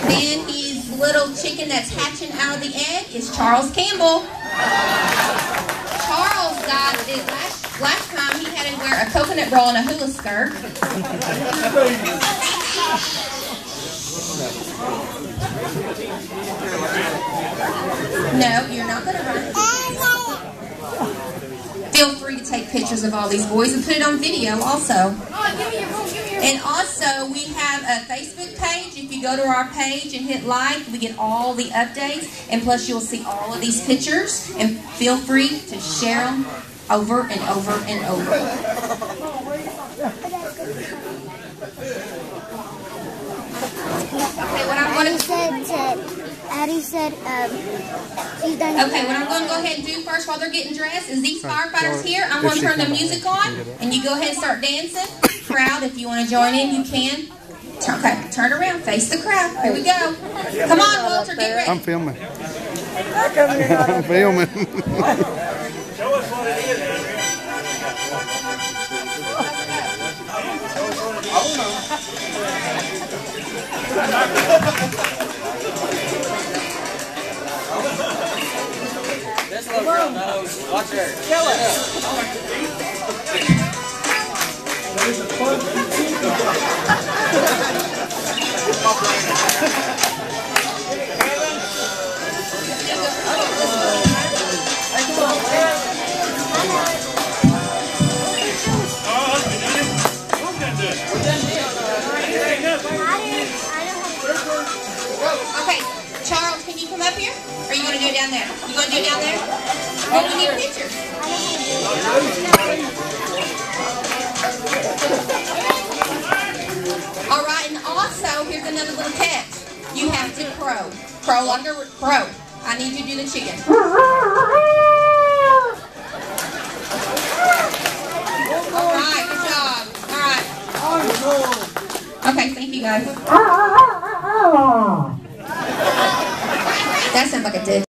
Then his little chicken that's hatching out of the egg is Charles Campbell. Charles got it last time. He had to wear a coconut roll and a hula skirt. No, you're not going to run. Feel free to take pictures of all these boys and put it on video also. And also, we have a Facebook page. If you go to our page and hit like, we get all the updates. And plus, you'll see all of these pictures. And feel free to share them over and over and over. Okay, what I'm going to... Addie said she's done. Okay, what I'm going to go ahead and do first while they're getting dressed is these firefighters here. I'm going to turn the music on, and you go ahead and start dancing. Crowd, if you want to join in, you can. Okay, turn around, face the crowd. Here we go. Come on, Walter, get ready. I'm filming. I'm filming. Show us what it is. This little girl knows. Watch her. Kill it. Okay, Charles, can you come up here? Or are you going to do it down there? You going to do it down there? Well, we need pictures. All right, and also, here's another little catch. You have to crow. Crow like a crow. I need you to do the chicken. All right, good job. All right. Okay, thank you guys. That sounds like a dick.